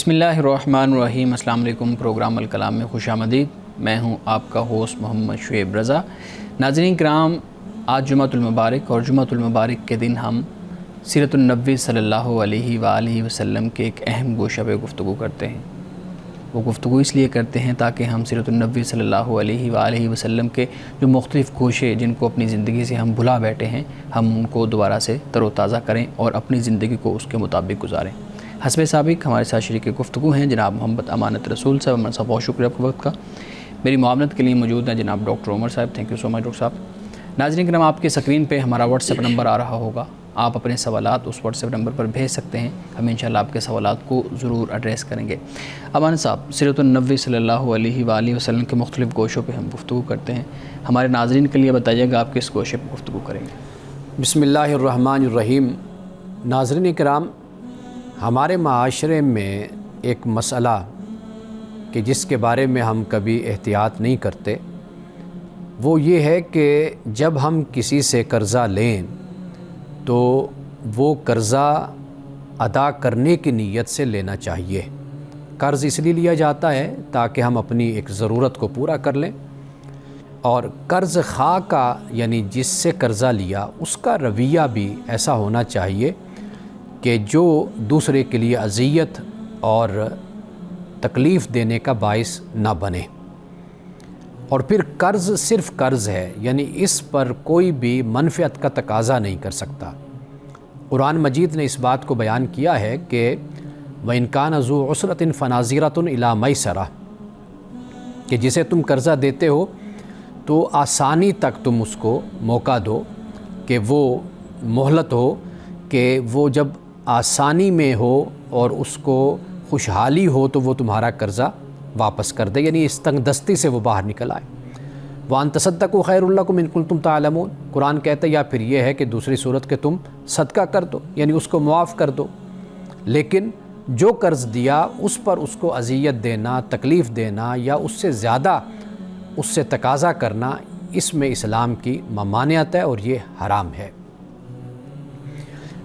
بسم اللہ الرحمن الرحیم۔ السلام علیکم۔ پروگرام الکلام میں خوش آمدید۔ میں ہوں آپ کا ہوسٹ محمد شعیب رضا۔ ناظرین کرام، آج جمعۃ المبارک اور جمعۃ المبارک کے دن ہم سیرت النبی صلی اللہ علیہ وآلہ وسلم کے ایک اہم گوشہ پہ گفتگو کرتے ہیں۔ وہ گفتگو اس لیے کرتے ہیں تاکہ ہم سیرت النبی صلی اللہ علیہ وآلہ وسلم کے جو مختلف گوشے جن کو اپنی زندگی سے ہم بھلا بیٹھے ہیں، ہم ان کو دوبارہ سے تر و تازہ کریں اور اپنی زندگی کو اس کے مطابق گزاریں۔ حسب سابق ہمارے ساتھ شریک گفتگو ہیں جناب محمد امانت رسول صاحب۔ ہمارے ساتھ بہت شکریہ آپ کے وقت کا۔ میری معاونت کے لیے موجود ہیں جناب ڈاکٹر عمر صاحب۔ Thank you so much doctor صاحب۔ ناظرین کرام، آپ کی اسکرین پہ ہمارا واٹس ایپ نمبر آ رہا ہوگا، آپ اپنے سوالات اس واٹس ایپ نمبر پر بھیج سکتے ہیں۔ ہم انشاءاللہ آپ کے سوالات کو ضرور ایڈریس کریں گے۔ امانت صاحب، سیرت النبی صلی اللہ علیہ وآلہ وسلم کے مختلف گوشوں پہ ہم گفتگو کرتے ہیں، ہمارے ناظرین کے لیے بتائیے گا آپ کس گوشے پہ گفتگو کریں گے؟ بسم اللہ الرحمن الرحیم۔ ناظرین کرام، ہمارے معاشرے میں ایک مسئلہ کہ جس کے بارے میں ہم کبھی احتیاط نہیں کرتے، وہ یہ ہے کہ جب ہم کسی سے قرضہ لیں تو وہ قرضہ ادا کرنے کی نیت سے لینا چاہیے۔ قرض اس لیے لیا جاتا ہے تاکہ ہم اپنی ایک ضرورت کو پورا کر لیں، اور قرض خواہ کا یعنی جس سے قرضہ لیا اس کا رویہ بھی ایسا ہونا چاہیے کہ جو دوسرے کے لیے اذیت اور تکلیف دینے کا باعث نہ بنے۔ اور پھر قرض صرف قرض ہے، یعنی اس پر کوئی بھی منفعت کا تقاضا نہیں کر سکتا۔ قرآن مجید نے اس بات کو بیان کیا ہے کہ وَإِنْ كَانَ ذُو عُسْرَةٍ فَنَاظِرَةٌ إِلَىٰ مَيْسَرَةٍ، کہ جسے تم قرضہ دیتے ہو تو آسانی تک تم اس کو موقع دو، کہ وہ مہلت ہو کہ وہ جب آسانی میں ہو اور اس کو خوشحالی ہو تو وہ تمہارا قرضہ واپس کر دے، یعنی اس تنگ دستی سے وہ باہر نکل آئے۔ وَأَن تَصَدَّقُوا خَيْرٌ لَكُمْ إِن كُنتُمْ تَعْلَمُونَ، قرآن کہتا ہے یا پھر یہ ہے کہ دوسری صورت کہ تم صدقہ کر دو، یعنی اس کو معاف کر دو۔ لیکن جو قرض دیا اس پر اس کو اذیت دینا، تکلیف دینا یا اس سے زیادہ اس سے تقاضا کرنا، اس میں اسلام کی ممانعت ہے اور یہ حرام ہے۔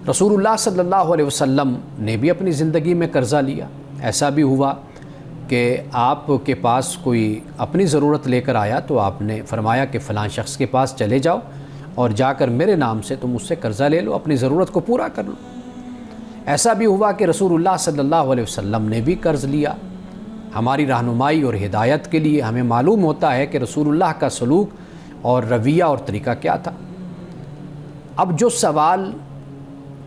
رسول اللہ صلی اللہ علیہ وسلم نے بھی اپنی زندگی میں قرضہ لیا۔ ایسا بھی ہوا کہ آپ کے پاس کوئی اپنی ضرورت لے کر آیا تو آپ نے فرمایا کہ فلاں شخص کے پاس چلے جاؤ اور جا کر میرے نام سے تم اس سے قرضہ لے لو، اپنی ضرورت کو پورا کر لو۔ ایسا بھی ہوا کہ رسول اللہ صلی اللہ علیہ وسلم نے بھی قرض لیا۔ ہماری رہنمائی اور ہدایت کے لیے ہمیں معلوم ہوتا ہے کہ رسول اللہ کا سلوک اور رویہ اور طریقہ کیا تھا۔ اب جو سوال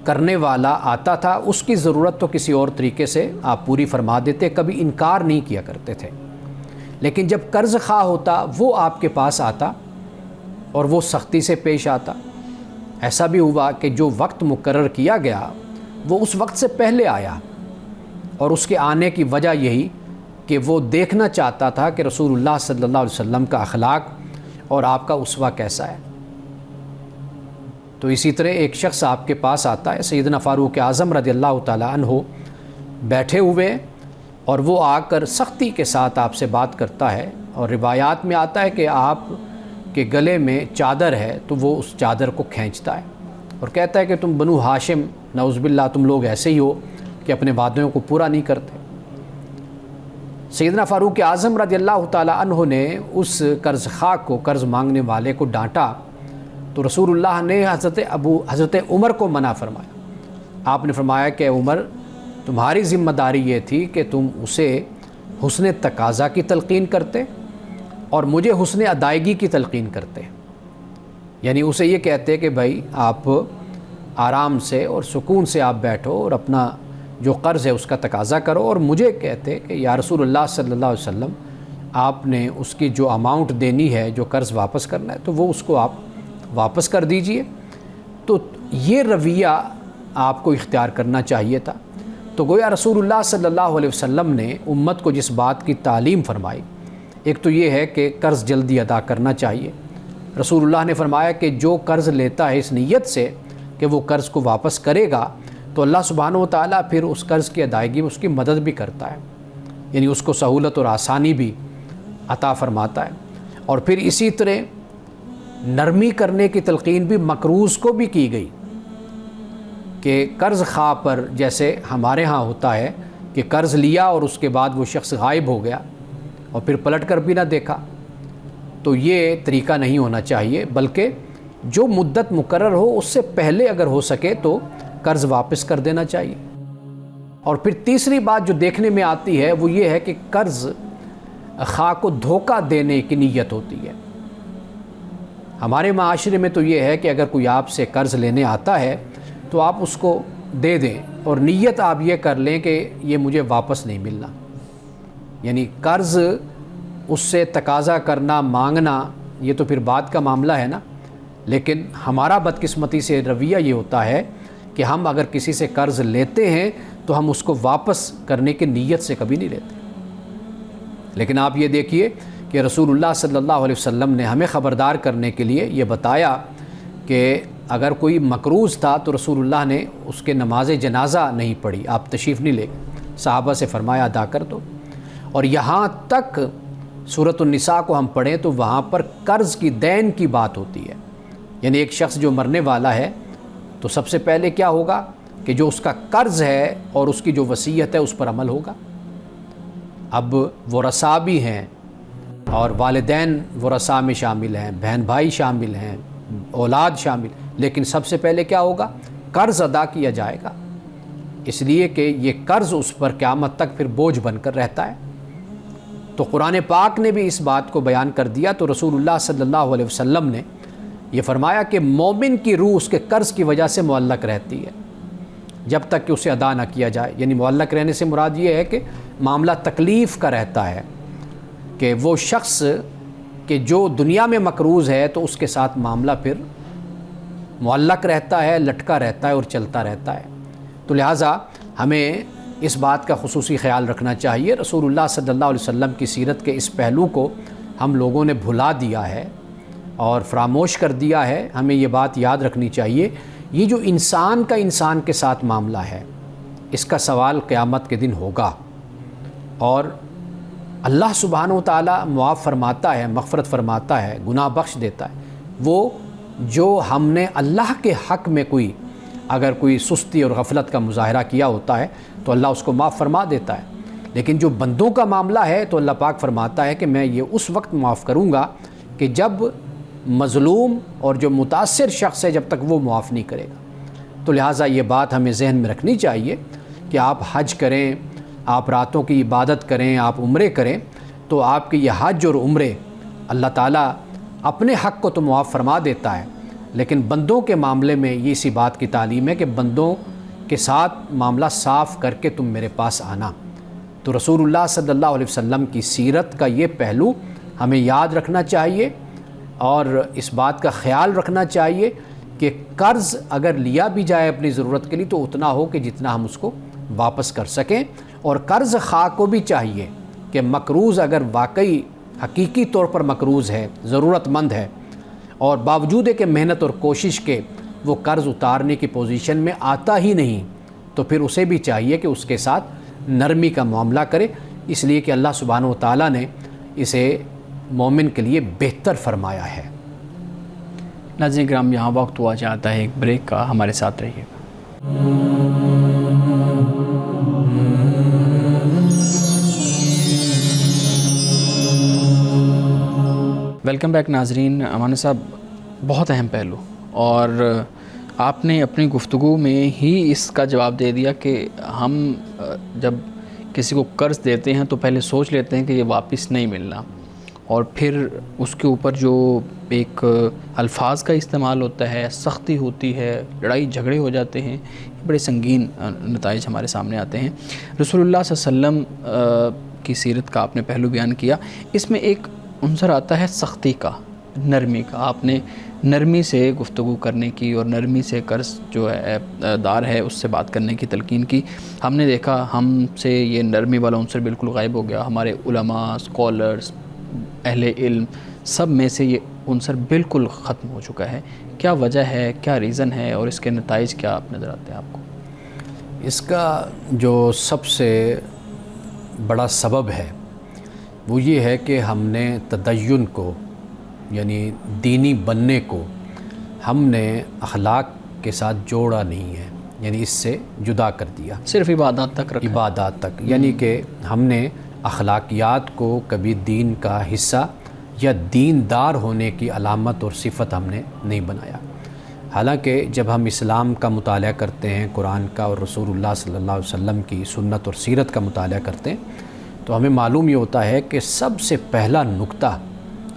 کرنے والا آتا تھا اس کی ضرورت تو کسی اور طریقے سے آپ پوری فرما دیتے، کبھی انکار نہیں کیا کرتے تھے۔ لیکن جب قرض خواہ ہوتا وہ آپ کے پاس آتا اور وہ سختی سے پیش آتا۔ ایسا بھی ہوا کہ جو وقت مقرر کیا گیا وہ اس وقت سے پہلے آیا، اور اس کے آنے کی وجہ یہی کہ وہ دیکھنا چاہتا تھا کہ رسول اللہ صلی اللہ علیہ وسلم کا اخلاق اور آپ کا اسوہ کیسا ہے۔ تو اسی طرح ایک شخص آپ کے پاس آتا ہے، سیدنا فاروق اعظم رضی اللہ تعالیٰ عنہ بیٹھے ہوئے، اور وہ آ کر سختی کے ساتھ آپ سے بات کرتا ہے، اور روایات میں آتا ہے کہ آپ کے گلے میں چادر ہے تو وہ اس چادر کو کھینچتا ہے اور کہتا ہے کہ تم بنو ہاشم، نعوذ باللہ تم لوگ ایسے ہی ہو کہ اپنے وعدوں کو پورا نہیں کرتے۔ سیدنا فاروق اعظم رضی اللہ تعالیٰ عنہ نے اس قرض خواہ کو، قرض مانگنے والے کو ڈانٹا تو رسول اللہ نے حضرت عمر کو منع فرمایا۔ آپ نے فرمایا کہ عمر، تمہاری ذمہ داری یہ تھی کہ تم اسے حسن تقاضا کی تلقین کرتے اور مجھے حسن ادائیگی کی تلقین کرتے، یعنی اسے یہ کہتے کہ بھائی آپ آرام سے اور سکون سے آپ بیٹھو اور اپنا جو قرض ہے اس کا تقاضا کرو، اور مجھے کہتے کہ یا رسول اللہ صلی اللہ علیہ وسلم آپ نے اس کی جو اماؤنٹ دینی ہے، جو قرض واپس کرنا ہے تو وہ اس کو آپ واپس کر دیجئے۔ تو یہ رویہ آپ کو اختیار کرنا چاہیے تھا۔ تو گویا رسول اللہ صلی اللہ علیہ وسلم نے امت کو جس بات کی تعلیم فرمائی، ایک تو یہ ہے کہ قرض جلدی ادا کرنا چاہیے۔ رسول اللہ نے فرمایا کہ جو قرض لیتا ہے اس نیت سے کہ وہ قرض کو واپس کرے گا تو اللہ سبحانہ و تعالیٰ پھر اس قرض کی ادائیگی میں اس کی مدد بھی کرتا ہے، یعنی اس کو سہولت اور آسانی بھی عطا فرماتا ہے۔ اور پھر اسی طرح نرمی کرنے کی تلقین بھی مقروض کو بھی کی گئی کہ قرض خواہ پر، جیسے ہمارے ہاں ہوتا ہے کہ قرض لیا اور اس کے بعد وہ شخص غائب ہو گیا اور پھر پلٹ کر بھی نہ دیکھا، تو یہ طریقہ نہیں ہونا چاہیے، بلکہ جو مدت مقرر ہو اس سے پہلے اگر ہو سکے تو قرض واپس کر دینا چاہیے۔ اور پھر تیسری بات جو دیکھنے میں آتی ہے وہ یہ ہے کہ قرض خواہ کو دھوکہ دینے کی نیت ہوتی ہے۔ ہمارے معاشرے میں تو یہ ہے کہ اگر کوئی آپ سے قرض لینے آتا ہے تو آپ اس کو دے دیں اور نیت آپ یہ کر لیں کہ یہ مجھے واپس نہیں ملنا، یعنی قرض اس سے تقاضا کرنا، مانگنا، یہ تو پھر بات کا معاملہ ہے نا۔ لیکن ہمارا بدقسمتی سے رویہ یہ ہوتا ہے کہ ہم اگر کسی سے قرض لیتے ہیں تو ہم اس کو واپس کرنے کی نیت سے کبھی نہیں لیتے۔ لیکن آپ یہ دیکھیے کہ رسول اللہ صلی اللہ علیہ وسلم نے ہمیں خبردار کرنے کے لیے یہ بتایا کہ اگر کوئی مقروض تھا تو رسول اللہ نے اس کے نماز جنازہ نہیں پڑھی، آپ تشریف نہیں لے گئے، صحابہ سے فرمایا ادا کر دو۔ اور یہاں تک سورۃ النساء کو ہم پڑھیں تو وہاں پر قرض کی دین کی بات ہوتی ہے، یعنی ایک شخص جو مرنے والا ہے تو سب سے پہلے کیا ہوگا کہ جو اس کا قرض ہے اور اس کی جو وصیت ہے اس پر عمل ہوگا۔ اب ورثاء بھی ہیں اور والدین ورثاء میں شامل ہیں، بہن بھائی شامل ہیں، اولاد شامل، لیکن سب سے پہلے کیا ہوگا؟ قرض ادا کیا جائے گا، اس لیے کہ یہ قرض اس پر قیامت تک پھر بوجھ بن کر رہتا ہے۔ تو قرآن پاک نے بھی اس بات کو بیان کر دیا، تو رسول اللہ صلی اللہ علیہ وسلم نے یہ فرمایا کہ مومن کی روح اس کے قرض کی وجہ سے معلق رہتی ہے جب تک کہ اسے ادا نہ کیا جائے۔ یعنی معلق رہنے سے مراد یہ ہے کہ معاملہ تکلیف کا رہتا ہے، کہ وہ شخص کہ جو دنیا میں مقروض ہے تو اس کے ساتھ معاملہ پھر معلق رہتا ہے، لٹکا رہتا ہے اور چلتا رہتا ہے۔ تو لہٰذا ہمیں اس بات کا خصوصی خیال رکھنا چاہیے۔ رسول اللہ صلی اللہ علیہ وسلم کی سیرت کے اس پہلو کو ہم لوگوں نے بھلا دیا ہے اور فراموش کر دیا ہے۔ ہمیں یہ بات یاد رکھنی چاہیے، یہ جو انسان کا انسان کے ساتھ معاملہ ہے اس کا سوال قیامت کے دن ہوگا، اور اللہ سبحانہ و تعالیٰ معاف فرماتا ہے، مغفرت فرماتا ہے، گناہ بخش دیتا ہے۔ وہ جو ہم نے اللہ کے حق میں اگر کوئی سستی اور غفلت کا مظاہرہ کیا ہوتا ہے تو اللہ اس کو معاف فرما دیتا ہے، لیکن جو بندوں کا معاملہ ہے تو اللہ پاک فرماتا ہے کہ میں یہ اس وقت معاف کروں گا کہ جب مظلوم اور جو متاثر شخص ہے جب تک وہ معاف نہیں کرے گا۔ تو لہٰذا یہ بات ہمیں ذہن میں رکھنی چاہیے کہ آپ حج کریں، آپ راتوں کی عبادت کریں، آپ عمرے کریں، تو آپ کے یہ حج اور عمرے اللہ تعالیٰ اپنے حق کو تو معاف فرما دیتا ہے، لیکن بندوں کے معاملے میں یہ اسی بات کی تعلیم ہے کہ بندوں کے ساتھ معاملہ صاف کر کے تم میرے پاس آنا۔ تو رسول اللہ صلی اللہ علیہ وسلم کی سیرت کا یہ پہلو ہمیں یاد رکھنا چاہیے اور اس بات کا خیال رکھنا چاہیے کہ قرض اگر لیا بھی جائے اپنی ضرورت کے لیے تو اتنا ہو کہ جتنا ہم اس کو واپس کر سکیں، اور قرض خواہ کو بھی چاہیے کہ مقروض اگر واقعی حقیقی طور پر مقروض ہے، ضرورت مند ہے، اور باوجود کہ محنت اور کوشش کے وہ قرض اتارنے کی پوزیشن میں آتا ہی نہیں، تو پھر اسے بھی چاہیے کہ اس کے ساتھ نرمی کا معاملہ کرے، اس لیے کہ اللہ سبحانہ و تعالیٰ نے اسے مومن کے لیے بہتر فرمایا ہے۔ ناظرین کرام، یہاں وقت ہوا جاتا ہے ایک بریک کا، ہمارے ساتھ رہیے گا۔ ویلکم بیک ناظرین۔ امان صاحب، بہت اہم پہلو، اور آپ نے اپنی گفتگو میں ہی اس کا جواب دے دیا کہ ہم جب کسی کو قرض دیتے ہیں تو پہلے سوچ لیتے ہیں کہ یہ واپس نہیں ملنا، اور پھر اس کے اوپر جو ایک الفاظ کا استعمال ہوتا ہے، سختی ہوتی ہے، لڑائی جھگڑے ہو جاتے ہیں، بڑے سنگین نتائج ہمارے سامنے آتے ہیں۔ رسول اللہ صلی اللہ علیہ وسلم کی سیرت کا آپ نے پہلو بیان کیا، اس میں ایک عنصر آتا ہے سختی کا، نرمی کا۔ آپ نے نرمی سے گفتگو کرنے کی اور نرمی سے قرض جو ہے دار ہے اس سے بات کرنے کی تلقین کی۔ ہم نے دیکھا ہم سے یہ نرمی والا عنصر بالکل غائب ہو گیا، ہمارے علماء، اسکالرز، اہل علم، سب میں سے یہ عنصر بالکل ختم ہو چکا ہے۔ کیا وجہ ہے، کیا ریزن ہے، اور اس کے نتائج کیا آپ نظر آتے ہیں آپ کو؟ اس کا جو سب سے بڑا سبب ہے وہ یہ ہے کہ ہم نے تدین کو، یعنی دینی بننے کو ہم نے اخلاق کے ساتھ جوڑا نہیں ہے، یعنی اس سے جدا کر دیا، صرف عبادات تک رکھا. عبادات تک. یعنی کہ ہم نے اخلاقیات کو کبھی دین کا حصہ یا دیندار ہونے کی علامت اور صفت ہم نے نہیں بنایا. حالانکہ جب ہم اسلام کا مطالعہ کرتے ہیں، قرآن کا اور رسول اللہ صلی اللہ علیہ وسلم کی سنت اور سیرت کا مطالعہ کرتے ہیں، تو ہمیں معلوم یہ ہوتا ہے کہ سب سے پہلا نقطہ،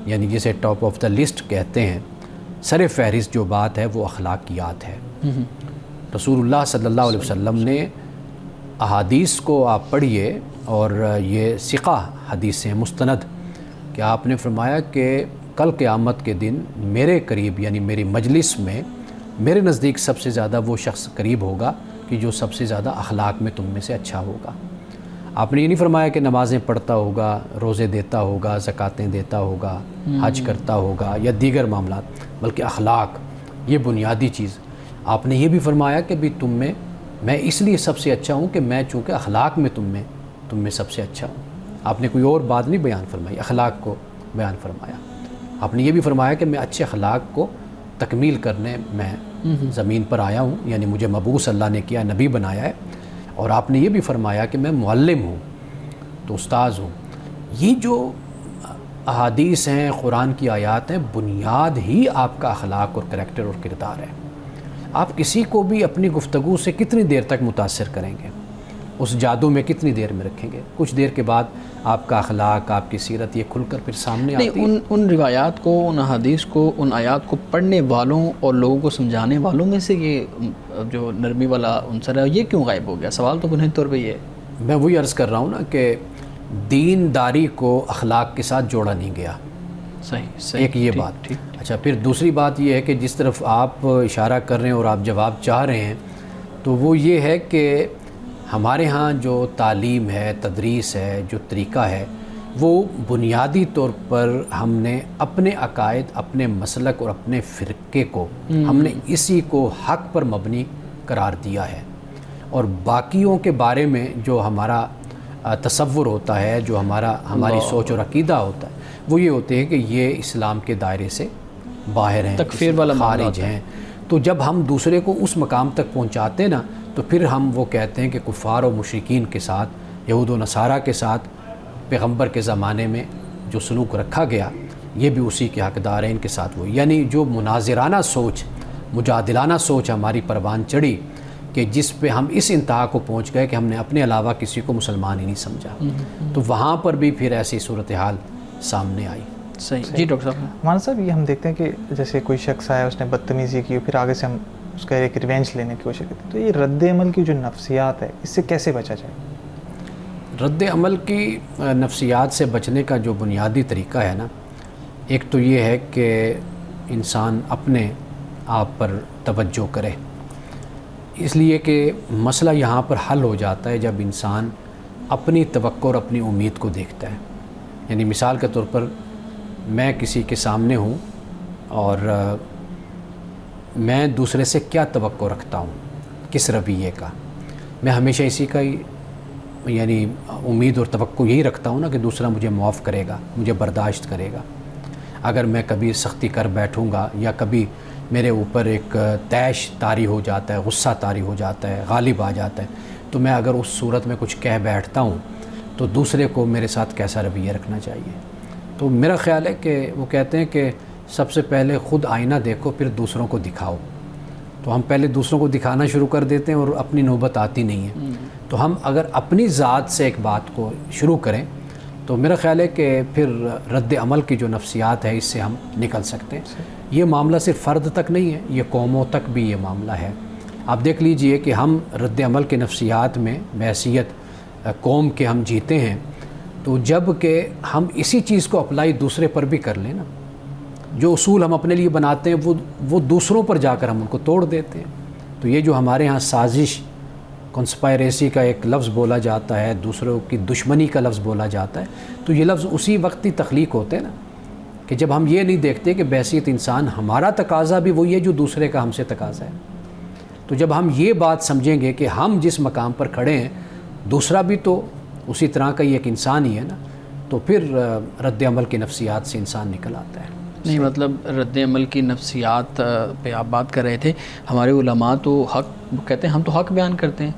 یعنی جسے ٹاپ آف دا لسٹ کہتے ہیں، سر فہرست جو بات ہے وہ اخلاقیات ہے. رسول اللہ صلی اللہ علیہ وسلم نے احادیث کو آپ پڑھیے، اور یہ ثقہ حدیث ہیں مستند، کہ آپ نے فرمایا کہ کل قیامت کے دن میرے قریب، یعنی میری مجلس میں میرے نزدیک سب سے زیادہ وہ شخص قریب ہوگا کہ جو سب سے زیادہ اخلاق میں تم میں سے اچھا ہوگا. آپ نے یہ نہیں فرمایا کہ نمازیں پڑھتا ہوگا، روزے دیتا ہوگا، زکاتیں دیتا ہوگا، حج کرتا ہوگا یا دیگر معاملات، بلکہ اخلاق یہ بنیادی چیز. آپ نے یہ بھی فرمایا کہ بھی تم میں اس لیے سب سے اچھا ہوں کہ میں چونکہ اخلاق میں تم میں سب سے اچھا ہوں. آپ نے کوئی اور بات نہیں بیان فرمائی، اخلاق کو بیان فرمایا. آپ نے یہ بھی فرمایا کہ میں اچھے اخلاق کو تکمیل کرنے میں زمین پر آیا ہوں، یعنی مجھے مبعوث اللہ نے کیا، نبی بنایا ہے. اور آپ نے یہ بھی فرمایا کہ میں معلم ہوں، تو استاذ ہوں. یہ جو احادیث ہیں، قرآن کی آیات ہیں، بنیاد ہی آپ کا اخلاق اور کریکٹر اور کردار ہے. آپ کسی کو بھی اپنی گفتگو سے کتنی دیر تک متاثر کریں گے، اس جادو میں کتنی دیر میں رکھیں گے؟ کچھ دیر کے بعد آپ کا اخلاق، آپ کی سیرت یہ کھل کر پھر سامنے آتی ہے. ان روایات کو، ان احادیث کو، ان آیات کو پڑھنے والوں اور لوگوں کو سمجھانے والوں میں سے یہ جو نرمی والا عنصر ہے یہ کیوں غائب ہو گیا؟ سوال تو بنیادی طور پہ یہ ہے. میں وہی عرض کر رہا ہوں نا کہ دینداری کو اخلاق کے ساتھ جوڑا نہیں گیا. صحیح. ایک یہ بات. اچھا، پھر دوسری بات یہ ہے کہ جس طرف آپ اشارہ کر رہے ہیں اور آپ جواب چاہ رہے ہیں، تو وہ یہ ہے کہ ہمارے ہاں جو تعلیم ہے، تدریس ہے، جو طریقہ ہے، وہ بنیادی طور پر ہم نے اپنے عقائد، اپنے مسلک اور اپنے فرقے کو ہم نے اسی کو حق پر مبنی قرار دیا ہے. اور باقیوں کے بارے میں جو ہمارا تصور ہوتا ہے، جو ہماری سوچ اور عقیدہ ہوتا ہے، وہ یہ ہوتے ہیں کہ یہ اسلام کے دائرے سے باہر ہیں، تکفیر والا خارج ہیں. تو جب ہم دوسرے کو اس مقام تک پہنچاتے ہیں نا، تو پھر ہم وہ کہتے ہیں کہ کفار و مشرکین کے ساتھ، یہود و نصارہ کے ساتھ پیغمبر کے زمانے میں جو سلوک رکھا گیا یہ بھی اسی کے حقدار ہیں، ان کے ساتھ وہ. یعنی جو مناظرانہ سوچ، مجادلانہ سوچ ہماری پروان چڑھی کہ جس پہ ہم اس انتہا کو پہنچ گئے کہ ہم نے اپنے علاوہ کسی کو مسلمان ہی نہیں سمجھا. تو وہاں پر بھی پھر ایسی صورتحال سامنے آئی. صحیح. جی ڈاکٹر صاحب. مولانا صاحب، یہ ہم دیکھتے ہیں کہ جیسے کوئی شخص آیا، اس نے بدتمیزی کی، پھر آگے سے ہم اس کا ایک ریونج لینے کی کوشش کرتے ہیں، تو یہ رد عمل کی جو نفسیات ہے اس سے کیسے بچا جائے؟ رد عمل کی نفسیات سے بچنے کا جو بنیادی طریقہ ہے نا، ایک تو یہ ہے کہ انسان اپنے آپ پر توجہ کرے. اس لیے کہ مسئلہ یہاں پر حل ہو جاتا ہے جب انسان اپنی توقع اور اپنی امید کو دیکھتا ہے. یعنی مثال کے طور پر میں کسی کے سامنے ہوں اور میں دوسرے سے کیا توقع رکھتا ہوں، کس رویے کا. میں ہمیشہ اسی کا ہی یعنی امید اور توقع یہی رکھتا ہوں نا کہ دوسرا مجھے معاف کرے گا، مجھے برداشت کرے گا. اگر میں کبھی سختی کر بیٹھوں گا یا کبھی میرے اوپر ایک طیش طاری ہو جاتا ہے، غصہ طاری ہو جاتا ہے، غالب آ جاتا ہے، تو میں اگر اس صورت میں کچھ کہہ بیٹھتا ہوں تو دوسرے کو میرے ساتھ کیسا رویہ رکھنا چاہیے. تو میرا خیال ہے کہ وہ کہتے ہیں کہ سب سے پہلے خود آئینہ دیکھو پھر دوسروں کو دکھاؤ. تو ہم پہلے دوسروں کو دکھانا شروع کر دیتے ہیں اور اپنی نوبت آتی نہیں ہے. تو ہم اگر اپنی ذات سے ایک بات کو شروع کریں تو میرا خیال ہے کہ پھر رد عمل کی جو نفسیات ہے اس سے ہم نکل سکتے ہیں. یہ معاملہ صرف فرد تک نہیں ہے، یہ قوموں تک بھی یہ معاملہ ہے. آپ دیکھ لیجئے کہ ہم رد عمل کے نفسیات میں بحیثیت قوم کے ہم جیتے ہیں، تو جب کہ ہم اسی چیز کو اپلائی دوسرے پر بھی کر لیں نا، جو اصول ہم اپنے لیے بناتے ہیں وہ دوسروں پر جا کر ہم ان کو توڑ دیتے ہیں. تو یہ جو ہمارے ہاں سازش، کنسپائریسی کا ایک لفظ بولا جاتا ہے، دوسروں کی دشمنی کا لفظ بولا جاتا ہے، تو یہ لفظ اسی وقت ہی تخلیق ہوتے ہیں نا کہ جب ہم یہ نہیں دیکھتے کہ بحیثیت انسان ہمارا تقاضا بھی وہی ہے جو دوسرے کا ہم سے تقاضا ہے. تو جب ہم یہ بات سمجھیں گے کہ ہم جس مقام پر کھڑے ہیں دوسرا بھی تو اسی طرح کا ہی ایک انسان ہی ہے نا، تو پھر رد عمل کی نفسیات سے انسان نکل آتا ہے. نہیں مطلب رد عمل کی نفسیات پہ آپ بات کر رہے تھے. ہمارے علماء تو حق کہتے ہیں، ہم تو حق بیان کرتے ہیں،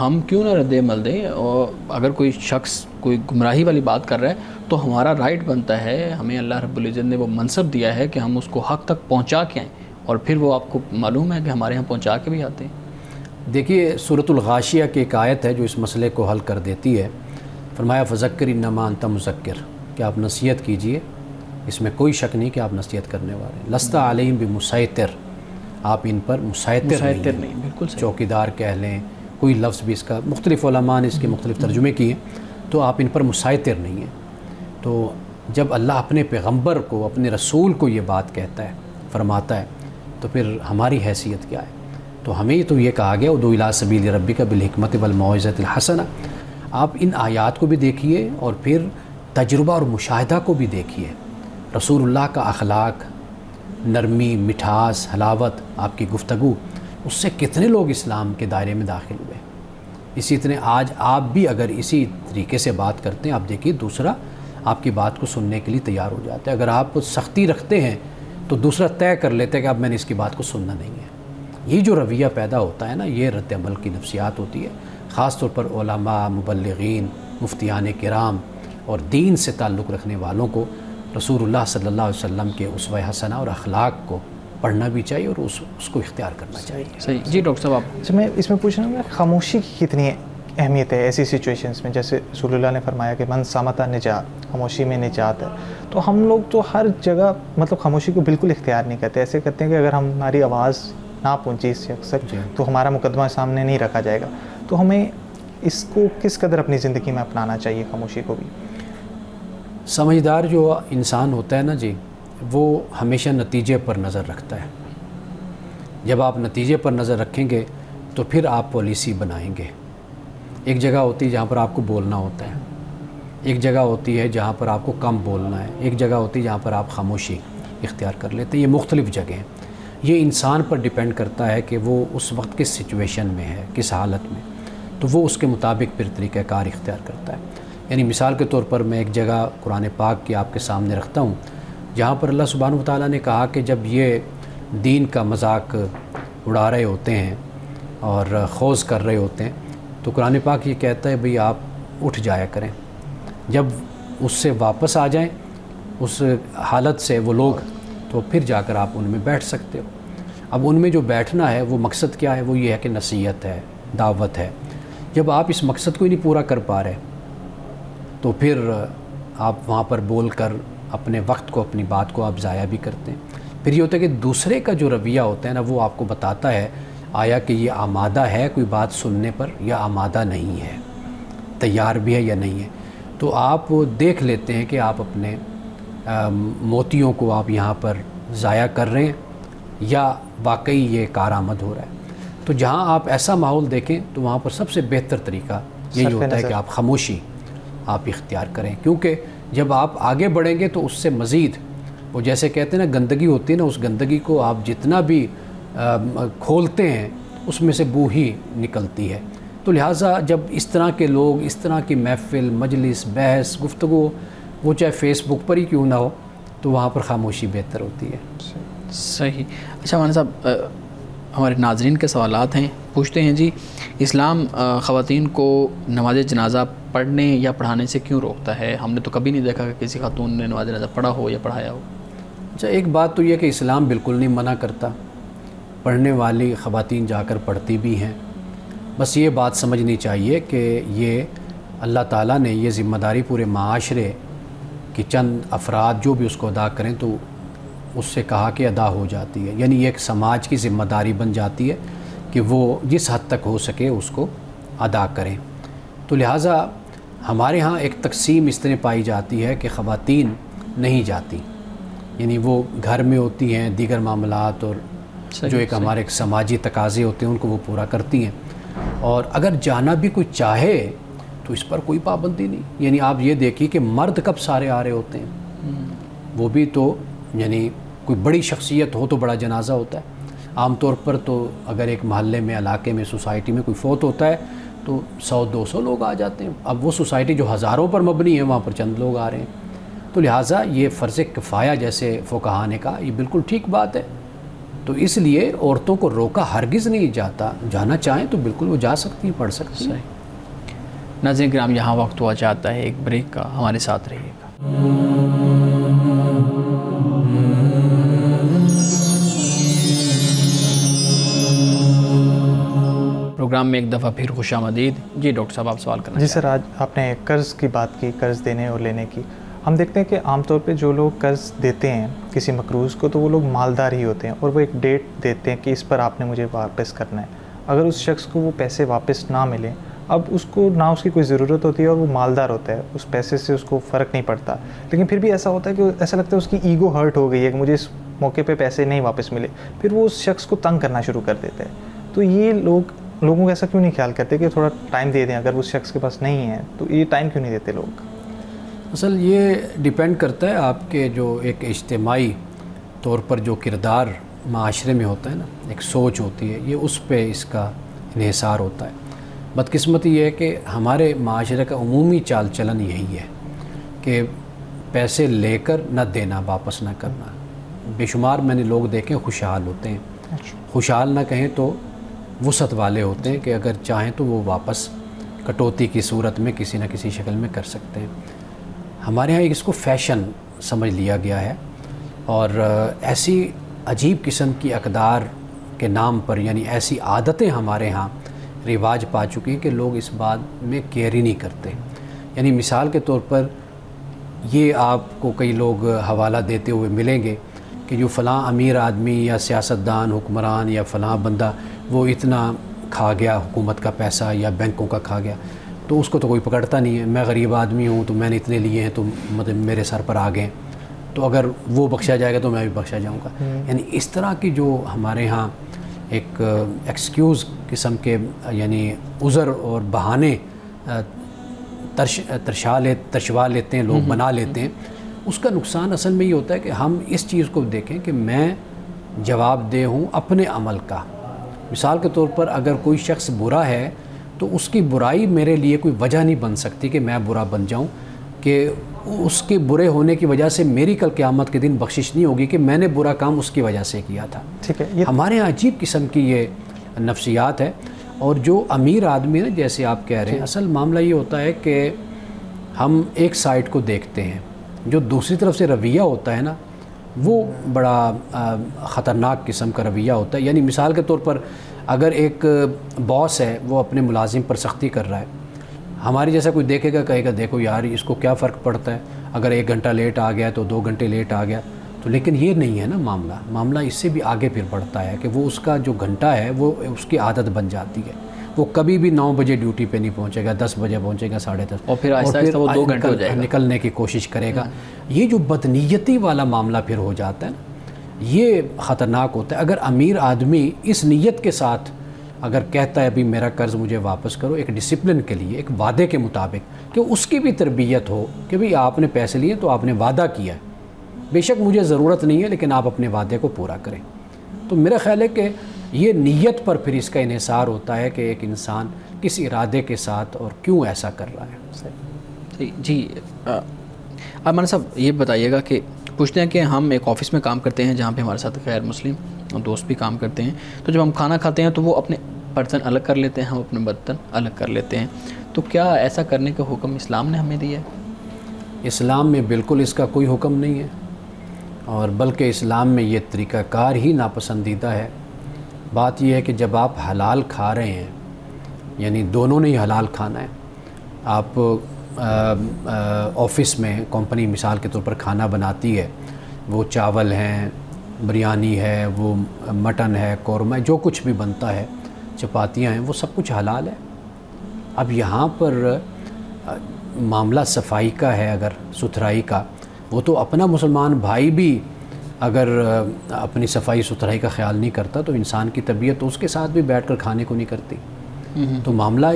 ہم کیوں نہ رد عمل دیں؟ اور اگر کوئی شخص کوئی گمراہی والی بات کر رہا ہے تو ہمارا رائٹ بنتا ہے، ہمیں اللہ رب العزت نے وہ منصب دیا ہے کہ ہم اس کو حق تک پہنچا کے آئیں، اور پھر وہ آپ کو معلوم ہے کہ ہمارے ہاں پہنچا کے بھی آتے ہیں. دیکھیے سورۃ الغاشیہ کی ایک آیت ہے جو اس مسئلے کو حل کر دیتی ہے. فرمایا فذکر انما انت مذکر، کہ آپ نصیحت کیجئے، اس میں کوئی شک نہیں کہ آپ نصیحت کرنے والے ہیں. لست علیہم بمسیطر، آپ ان پر مسیطر نہیں، بالکل صحیح. چوکیدار کہہ لیں، کوئی لفظ بھی اس کا مختلف علماء نے اس کے مختلف ترجمے کیے، تو آپ ان پر مسیطر نہیں ہیں. تو جب اللہ اپنے پیغمبر کو، اپنے رسول کو یہ بات کہتا ہے، فرماتا ہے، تو پھر ہماری حیثیت کیا ہے؟ تو ہمیں تو یہ کہا گیا ادعو الی سبیل ربک بالحکمت والموعظۃ الحسنہ. آپ ان آیات کو بھی دیکھیے اور پھر تجربہ اور مشاہدہ کو بھی دیکھیے. رسول اللہ کا اخلاق، نرمی، مٹھاس، حلاوت، آپ کی گفتگو، اس سے کتنے لوگ اسلام کے دائرے میں داخل ہوئے. اسی طرح آج آپ بھی اگر اسی طریقے سے بات کرتے ہیں، آپ دیکھیے دوسرا آپ کی بات کو سننے کے لیے تیار ہو جاتا ہے. اگر آپ سختی رکھتے ہیں تو دوسرا طے کر لیتا ہے کہ اب میں نے اس کی بات کو سننا نہیں ہے. یہ جو رویہ پیدا ہوتا ہے نا، یہ رد عمل کی نفسیات ہوتی ہے. خاص طور پر علماء، مبلغین، مفتیان کرام اور دین سے تعلق رکھنے والوں کو رسول اللہ صلی اللہ علیہ وسلم کے اسوہ حسنہ اور اخلاق کو پڑھنا بھی چاہیے اور اس کو اختیار کرنا چاہیے. صحیح. جی ڈاکٹر صاحب آپ. اچھا، میں اس میں پوچھ رہا ہوں کہ خاموشی کی کتنی اہمیت ہے ایسی سچویشنز میں؟ جیسے رسول اللہ نے فرمایا کہ من صامت نجات، خاموشی میں نجات ہے. تو ہم لوگ تو ہر جگہ مطلب خاموشی کو بالکل اختیار نہیں کرتے، ایسے کرتے ہیں کہ اگر ہماری آواز نہ پہنچی اس شخص تک تو ہمارا مقدمہ سامنے نہیں رکھا جائے گا. تو ہمیں اس کو کس قدر اپنی زندگی میں اپنانا چاہیے خاموشی کو بھی؟ سمجھدار جو انسان ہوتا ہے نا جی، وہ ہمیشہ نتیجے پر نظر رکھتا ہے. جب آپ نتیجے پر نظر رکھیں گے تو پھر آپ پالیسی بنائیں گے. ایک جگہ ہوتی ہے جہاں پر آپ کو بولنا ہوتا ہے، ایک جگہ ہوتی ہے جہاں پر آپ کو کم بولنا ہے، ایک جگہ ہوتی ہے جہاں پر آپ خاموشی اختیار کر لیتے ہیں. یہ مختلف جگہیں ہیں. یہ انسان پر ڈیپینڈ کرتا ہے کہ وہ اس وقت کس سچویشن میں ہے، کس حالت میں، تو وہ اس کے مطابق پھر طریقہ کار اختیار کرتا ہے. یعنی مثال کے طور پر میں ایک جگہ قرآن پاک کی آپ کے سامنے رکھتا ہوں جہاں پر اللہ سبحانہ و تعالیٰ نے کہا کہ جب یہ دین کا مذاق اڑا رہے ہوتے ہیں اور خوض کر رہے ہوتے ہیں تو قرآن پاک یہ کہتا ہے بھئی آپ اٹھ جایا کریں. جب اس سے واپس آ جائیں اس حالت سے وہ لوگ، تو پھر جا کر آپ ان میں بیٹھ سکتے ہو. اب ان میں جو بیٹھنا ہے وہ مقصد کیا ہے؟ وہ یہ ہے کہ نصیحت ہے، دعوت ہے. جب آپ اس مقصد کو ہی نہیں پورا کر پا رہے تو پھر آپ وہاں پر بول کر اپنے وقت کو، اپنی بات کو آپ ضائع بھی کرتے ہیں. پھر یہ ہوتا ہے کہ دوسرے کا جو رویہ ہوتا ہے نا، وہ آپ کو بتاتا ہے آیا کہ یہ آمادہ ہے کوئی بات سننے پر یا آمادہ نہیں ہے، تیار بھی ہے یا نہیں ہے. تو آپ دیکھ لیتے ہیں کہ آپ اپنے موتیوں کو آپ یہاں پر ضائع کر رہے ہیں یا واقعی یہ کارآمد ہو رہا ہے. تو جہاں آپ ایسا ماحول دیکھیں تو وہاں پر سب سے بہتر طریقہ یہی ہوتا ہے کہ آپ خاموشی آپ اختیار کریں. کیونکہ جب آپ آگے بڑھیں گے تو اس سے مزید وہ جیسے کہتے ہیں نا گندگی ہوتی ہے نا، اس گندگی کو آپ جتنا بھی کھولتے ہیں اس میں سے بو ہی نکلتی ہے. تو لہٰذا جب اس طرح کے لوگ، اس طرح کی محفل، مجلس، بحث، گفتگو، وہ چاہے فیس بک پر ہی کیوں نہ ہو، تو وہاں پر خاموشی بہتر ہوتی ہے. صحیح. اچھا مولانا صاحب، ہمارے ناظرین کے سوالات ہیں، پوچھتے ہیں جی اسلام خواتین کو نماز جنازہ پڑھنے یا پڑھانے سے کیوں روکتا ہے؟ ہم نے تو کبھی نہیں دیکھا کہ کسی خاتون نے نماز جنازہ پڑھا ہو یا پڑھایا ہو. اچھا، ایک بات تو یہ کہ اسلام بالکل نہیں منع کرتا، پڑھنے والی خواتین جا کر پڑھتی بھی ہیں. بس یہ بات سمجھنی چاہیے کہ یہ اللہ تعالیٰ نے یہ ذمہ داری پورے معاشرے کی چند افراد جو بھی اس کو ادا کریں تو اس سے کہا کہ ادا ہو جاتی ہے. یعنی یہ ایک سماج کی ذمہ داری بن جاتی ہے کہ وہ جس حد تک ہو سکے اس کو ادا کریں. تو لہٰذا ہمارے ہاں ایک تقسیم اس طرح پائی جاتی ہے کہ خواتین نہیں جاتی، یعنی وہ گھر میں ہوتی ہیں، دیگر معاملات اور جو ایک ہمارے ایک سماجی تقاضے ہوتے ہیں ان کو وہ پورا کرتی ہیں. اور اگر جانا بھی کوئی چاہے تو اس پر کوئی پابندی نہیں. یعنی آپ یہ دیکھیے کہ مرد کب سارے آ رہے ہوتے ہیں، وہ بھی تو یعنی کوئی بڑی شخصیت ہو تو بڑا جنازہ ہوتا ہے. عام طور پر تو اگر ایک محلے میں، علاقے میں، سوسائٹی میں کوئی فوت ہوتا ہے تو 100-200 لوگ آ جاتے ہیں. اب وہ سوسائٹی جو ہزاروں پر مبنی ہے وہاں پر چند لوگ آ رہے ہیں. تو لہٰذا یہ فرض کفایہ جیسے فقہا نے کہا یہ بالکل ٹھیک بات ہے. تو اس لیے عورتوں کو روکا ہرگز نہیں جاتا، جانا چاہیں تو بالکل وہ جا سکتی ہیں، پڑھ سکتی ہیں. ناظرین کرام یہاں وقت ہوا جاتا ہے ایک بریک کا، ہمارے ساتھ رہیے گا. پروگرام میں ایک دفعہ پھر خوش آمدید. جی ڈاکٹر صاحب آپ سوال کرنا. جی سر، آج آپ نے قرض کی بات کی، قرض دینے اور لینے کی. ہم دیکھتے ہیں کہ عام طور پہ جو لوگ قرض دیتے ہیں کسی مقروض کو تو وہ لوگ مالدار ہی ہوتے ہیں، اور وہ ایک ڈیٹ دیتے ہیں کہ اس پر آپ نے مجھے واپس کرنا ہے. اگر اس شخص کو وہ پیسے واپس نہ ملیں، اب اس کو نہ اس کی کوئی ضرورت ہوتی ہے اور وہ مالدار ہوتا ہے، اس پیسے سے اس کو فرق نہیں پڑتا، لیکن پھر بھی ایسا ہوتا ہے کہ ایسا لگتا ہے اس کی ایگو ہرٹ ہو گئی ہے کہ مجھے اس موقع پہ پیسے نہیں واپس ملے، پھر وہ اس شخص کو تنگ کرنا شروع کر دیتا ہے. تو یہ لوگوں کا ایسا کیوں نہیں خیال کرتے کہ تھوڑا ٹائم دے دیں؟ اگر اس شخص کے پاس نہیں ہے تو یہ ٹائم کیوں نہیں دیتے لوگ؟ اصل یہ ڈیپینڈ کرتا ہے آپ کے جو ایک اجتماعی طور پر جو کردار معاشرے میں ہوتا ہے نا، ایک سوچ ہوتی ہے، یہ اس پہ اس کا انحصار ہوتا ہے. بدقسمتی یہ ہے کہ ہمارے معاشرے کا عمومی چال چلن یہی ہے کہ پیسے لے کر نہ دینا، واپس نہ کرنا. بے شمار میں نے لوگ دیکھے خوشحال ہوتے ہیں، خوشحال نہ کہیں تو وسعت والے ہوتے ہیں کہ اگر چاہیں تو وہ واپس کٹوتی کی صورت میں کسی نہ کسی شکل میں کر سکتے ہیں. ہمارے ہاں اس کو فیشن سمجھ لیا گیا ہے، اور ایسی عجیب قسم کی اقدار کے نام پر، یعنی ایسی عادتیں ہمارے ہاں رواج پا چکی ہیں کہ لوگ اس بات میں کیئر ہی نہیں کرتے. یعنی مثال کے طور پر یہ آپ کو کئی لوگ حوالہ دیتے ہوئے ملیں گے کہ جو فلاں امیر آدمی یا سیاستدان، حکمران یا فلاں بندہ وہ اتنا کھا گیا حکومت کا پیسہ یا بینکوں کا کھا گیا، تو اس کو تو کوئی پکڑتا نہیں ہے. میں غریب آدمی ہوں تو میں نے اتنے لیے ہیں تو مطلب میرے سر پر آ گئے، تو اگر وہ بخشا جائے گا تو میں بھی بخشا جاؤں گا. یعنی اس طرح کی جو ہمارے ہاں ایک ایکسکیوز قسم کے یعنی عذر اور بہانے ترشوا لیتے ہیں لوگ، بنا لیتے ہیں. اس کا نقصان اصل میں یہ ہوتا ہے کہ ہم اس چیز کو دیکھیں کہ میں جواب دہ ہوں اپنے عمل کا. مثال کے طور پر اگر کوئی شخص برا ہے تو اس کی برائی میرے لیے کوئی وجہ نہیں بن سکتی کہ میں برا بن جاؤں، کہ اس کے برے ہونے کی وجہ سے میری کل قیامت کے دن بخشش نہیں ہوگی کہ میں نے برا کام اس کی وجہ سے کیا تھا. ٹھیک ہے، ہمارے یہاں عجیب قسم کی یہ نفسیات ہے. اور جو امیر آدمی ہے جیسے آپ کہہ رہے ہیں، اصل معاملہ یہ ہوتا ہے کہ ہم ایک سائڈ کو دیکھتے ہیں، جو دوسری طرف سے رویہ ہوتا ہے نا وہ بڑا خطرناک قسم کا رویہ ہوتا ہے. یعنی مثال کے طور پر اگر ایک باس ہے وہ اپنے ملازم پر سختی کر رہا ہے، ہماری جیسا کوئی دیکھے گا کہے گا دیکھو یار اس کو کیا فرق پڑتا ہے، اگر 1 گھنٹہ لیٹ آ گیا تو 2 گھنٹے لیٹ آ گیا. تو لیکن یہ نہیں ہے نا معاملہ اس سے بھی آگے پھر بڑھتا ہے کہ وہ اس کا جو گھنٹہ ہے وہ اس کی عادت بن جاتی ہے. وہ کبھی بھی 9 بجے ڈیوٹی پہ نہیں پہنچے گا، 10 بجے پہنچے گا، 10:30، اور پھر آہستہ آہستہ وہ 2 گھنٹے ہو جائے گا، نکلنے کی کوشش کرے گا. یہ جو بدنیتی والا معاملہ پھر ہو جاتا ہے نا، یہ خطرناک ہوتا ہے. اگر امیر آدمی اس نیت کے ساتھ اگر کہتا ہے ابھی میرا قرض مجھے واپس کرو، ایک ڈسپلن کے لیے، ایک وعدے کے مطابق، کہ اس کی بھی تربیت ہو کہ بھئی آپ نے پیسے لیے تو آپ نے وعدہ کیا ہے، بے شک مجھے ضرورت نہیں ہے لیکن آپ اپنے وعدے کو پورا کریں. تو میرا خیال ہے کہ یہ نیت پر پھر اس کا انحصار ہوتا ہے کہ ایک انسان کس ارادے کے ساتھ اور کیوں ایسا کر رہا ہے. جی مولانا صاحب یہ بتائیے گا کہ پوچھتے ہیں کہ ہم ایک آفس میں کام کرتے ہیں جہاں پہ ہمارے ساتھ غیر مسلم دوست بھی کام کرتے ہیں، تو جب ہم کھانا کھاتے ہیں تو وہ اپنے برتن الگ کر لیتے ہیں، ہم اپنے برتن الگ کر لیتے ہیں. تو کیا ایسا کرنے کا حکم اسلام نے ہمیں دیا ہے؟ اسلام میں بالکل اس کا کوئی حکم نہیں ہے، اور بلکہ اسلام میں یہ طریقہ کار ہی ناپسندیدہ ہے. بات یہ ہے کہ جب آپ حلال کھا رہے ہیں، یعنی دونوں نے ہی حلال کھانا ہے. آپ آفس میں کمپنی مثال کے طور پر کھانا بناتی ہے، وہ چاول ہیں، بریانی ہے، وہ مٹن ہے، قورمہ ہے، جو کچھ بھی بنتا ہے، چپاتیاں ہیں، وہ سب کچھ حلال ہے. اب یہاں پر معاملہ صفائی کا ہے، اگر ستھرائی کا، وہ تو اپنا مسلمان بھائی بھی اگر اپنی صفائی ستھرائی کا خیال نہیں کرتا تو انسان کی طبیعت اس کے ساتھ بھی بیٹھ کر کھانے کو نہیں کرتی. تو معاملہ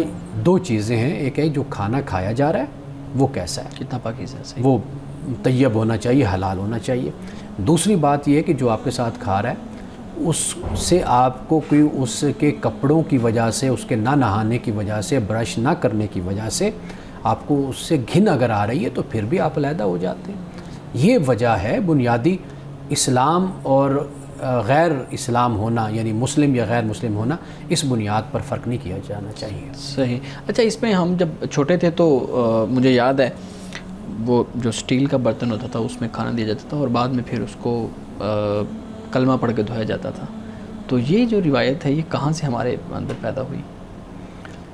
2 چیزیں ہیں، ایک ہے جو کھانا کھایا جا رہا ہے وہ کیسا ہے، کتنا پاکیزہ ہے، وہ طیب ہونا چاہیے، حلال ہونا چاہیے. دوسری بات یہ ہے کہ جو آپ کے ساتھ کھا رہا ہے اس سے آپ کو کوئی اس کے کپڑوں کی وجہ سے، اس کے نہ نہانے کی وجہ سے، برش نہ کرنے کی وجہ سے آپ کو اس سے گھن اگر آ رہی ہے تو پھر بھی آپ علیحدہ ہو جاتے ہیں. یہ وجہ ہے بنیادی اسلام اور غیر اسلام ہونا، یعنی مسلم یا غیر مسلم ہونا، اس بنیاد پر فرق نہیں کیا جانا چاہیے۔ صحیح۔ اچھا، اس میں ہم جب چھوٹے تھے تو مجھے یاد ہے وہ جو اسٹیل کا برتن ہوتا تھا اس میں کھانا دیا جاتا تھا اور بعد میں پھر اس کو کلمہ پڑھ کے دھویا جاتا تھا، تو یہ جو روایت ہے یہ کہاں سے ہمارے اندر پیدا ہوئی؟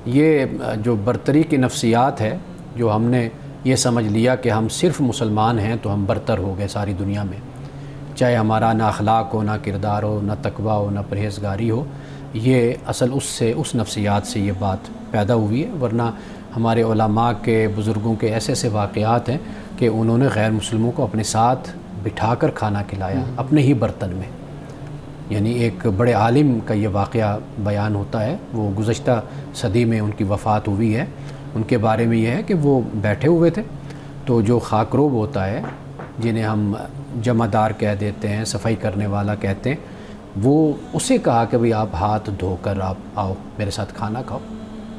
یہ جو برتری کی نفسیات ہے، جو ہم نے یہ سمجھ لیا کہ ہم صرف مسلمان ہیں تو ہم برتر ہو گئے ساری دنیا میں، چاہے ہمارا نہ اخلاق ہو، نہ کردار ہو، نہ تقویٰ ہو، نہ پرہیزگاری ہو، یہ اصل اس نفسیات سے یہ بات پیدا ہوئی ہے۔ ورنہ ہمارے علماء کے، بزرگوں کے ایسے ایسے واقعات ہیں کہ انہوں نے غیر مسلموں کو اپنے ساتھ بٹھا کر کھانا کھلایا اپنے ہی برتن میں۔ یعنی ایک بڑے عالم کا یہ واقعہ بیان ہوتا ہے، وہ گزشتہ صدی میں ان کی وفات ہوئی ہے۔ ان کے بارے میں یہ ہے کہ وہ بیٹھے ہوئے تھے تو جو خاکروب ہوتا ہے، جنہیں ہم جمع دار کہہ دیتے ہیں، صفائی کرنے والا کہتے ہیں، وہ اسے کہا کہ بھئی آپ ہاتھ دھو کر آپ آؤ میرے ساتھ کھانا کھاؤ۔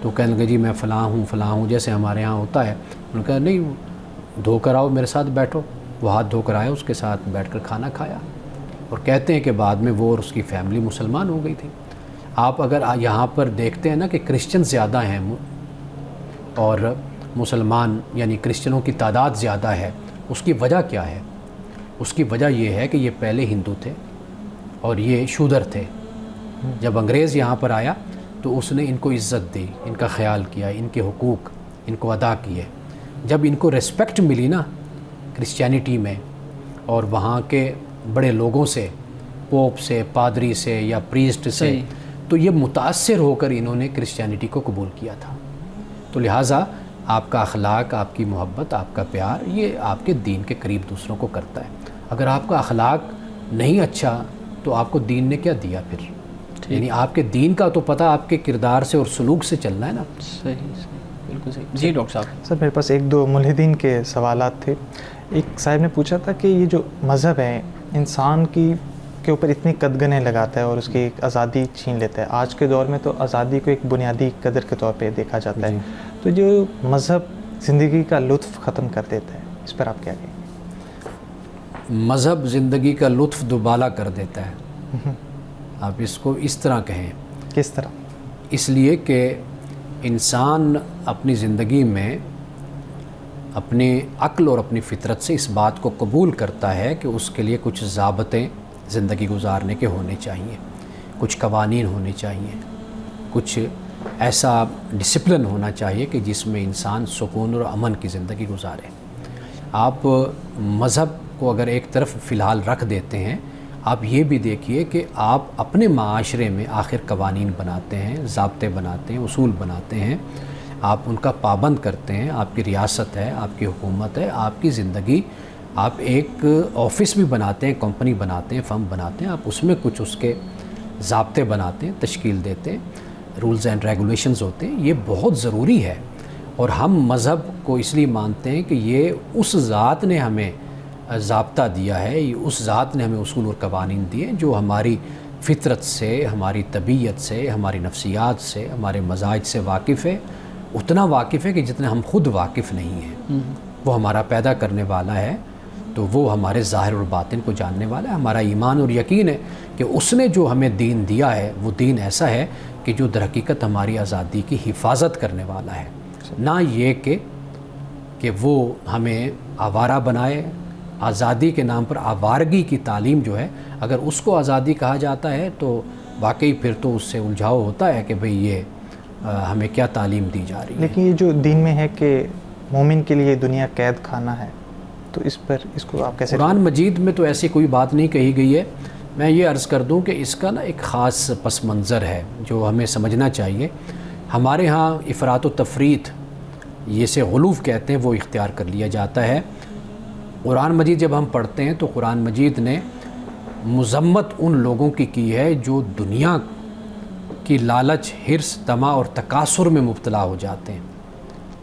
تو کہنے لگے جی میں فلاں ہوں جیسے ہمارے ہاں ہوتا ہے۔ انہوں نے کہا نہیں، دھو کر آؤ میرے ساتھ بیٹھو۔ وہ ہاتھ دھو کر آئے، اس کے ساتھ بیٹھ کر کھانا کھایا، اور کہتے ہیں کہ بعد میں وہ اور اس کی فیملی مسلمان ہو گئی تھی۔ آپ اگر یہاں پر دیکھتے ہیں نا کہ کرسچن زیادہ ہیں اور مسلمان یعنی کرسچنوں کی تعداد زیادہ ہے، اس کی وجہ کیا ہے؟ اس کی وجہ یہ ہے کہ یہ پہلے ہندو تھے اور یہ شودر تھے۔ جب انگریز یہاں پر آیا تو اس نے ان کو عزت دی، ان کا خیال کیا، ان کے حقوق ان کو ادا کیے۔ جب ان کو ریسپیکٹ ملی نا کرسچینٹی میں اور وہاں کے بڑے لوگوں سے، پوپ سے، پادری سے یا پریسٹ سے، تو یہ متاثر ہو کر انہوں نے کرسچینٹی کو قبول کیا تھا۔ تو لہٰذا آپ کا اخلاق، آپ کی محبت، آپ کا پیار، یہ آپ کے دین کے قریب دوسروں کو کرتا ہے۔ اگر آپ کا اخلاق نہیں اچھا تو آپ کو دین نے کیا دیا پھر؟ یعنی آپ کے دین کا تو پتہ آپ کے کردار سے اور سلوک سے چلنا ہے نا۔ صحیح، بالکل صحیح۔ جی ڈاکٹر صاحب۔ سر میرے پاس ایک دو ملحدین کے سوالات تھے۔ ایک صاحب نے پوچھا تھا کہ یہ جو مذہب ہے انسان کے اوپر اتنی قدغنیں لگاتا ہے اور اس کی ایک آزادی چھین لیتا ہے۔ آج کے دور میں تو آزادی کو ایک بنیادی قدر کے طور پہ دیکھا جاتا ہے، تو جو مذہب زندگی کا لطف ختم کر دیتا ہے، اس پر آپ کیا کہیں؟ مذہب زندگی کا لطف دوبالا کر دیتا ہے، آپ اس کو اس طرح کہیں۔ کس طرح؟ اس لیے کہ انسان اپنی زندگی میں اپنی عقل اور اپنی فطرت سے اس بات کو قبول کرتا ہے کہ اس کے لیے کچھ ضابطے زندگی گزارنے کے ہونے چاہیے، کچھ قوانین ہونے چاہیے، کچھ ایسا ڈسپلن ہونا چاہیے کہ جس میں انسان سکون اور امن کی زندگی گزارے۔ آپ مذہب کو اگر ایک طرف فی الحال رکھ دیتے ہیں، آپ یہ بھی دیکھیے کہ آپ اپنے معاشرے میں آخر قوانین بناتے ہیں، ضابطے بناتے ہیں، اصول بناتے ہیں، آپ ان کا پابند کرتے ہیں۔ آپ کی ریاست ہے، آپ کی حکومت ہے، آپ کی زندگی، آپ ایک آفس بھی بناتے ہیں، کمپنی بناتے ہیں، فرم بناتے ہیں، آپ اس میں کچھ اس کے ضابطے بناتے ہیں، تشکیل دیتے ہیں، رولز اینڈ ریگولیشنز ہوتے ہیں۔ یہ بہت ضروری ہے، اور ہم مذہب کو اس لیے مانتے ہیں کہ یہ اس ذات نے ہمیں ضابطہ دیا ہے، یہ اس ذات نے ہمیں اصول اور قوانین دیے جو ہماری فطرت سے، ہماری طبیعت سے، ہماری نفسیات سے، ہمارے مزاج سے واقف ہے، اتنا واقف ہے کہ جتنا ہم خود واقف نہیں ہیں۔ وہ ہمارا پیدا کرنے والا ہے، تو وہ ہمارے ظاہر اور باطن کو جاننے والا ہے۔ ہمارا ایمان اور یقین ہے کہ اس نے جو ہمیں دین دیا ہے وہ دین ایسا ہے کہ جو در حقیقت ہماری آزادی کی حفاظت کرنے والا ہے، نہ یہ کہ وہ ہمیں آوارہ بنائے۔ آزادی کے نام پر آوارگی کی تعلیم جو ہے، اگر اس کو آزادی کہا جاتا ہے تو واقعی پھر تو اس سے الجھاؤ ہوتا ہے کہ بھئی یہ ہمیں کیا تعلیم دی جا رہی ہے۔ لیکن یہ جو دین میں ہے کہ مومن کے لیے دنیا قید خانہ ہے، تو اس کو آپ کیسے؟ قرآن مجید میں تو ایسی کوئی بات نہیں کہی گئی ہے۔ میں یہ عرض کر دوں کہ اس کا نا ایک خاص پس منظر ہے جو ہمیں سمجھنا چاہیے۔ ہمارے ہاں افراط و تفریط، یہ سے غلوف کہتے ہیں، وہ اختیار کر لیا جاتا ہے۔ قرآن مجید جب ہم پڑھتے ہیں تو قرآن مجید نے مذمت ان لوگوں کی ہے جو دنیا کی لالچ، حرص، طمع اور تکاثر میں مبتلا ہو جاتے ہیں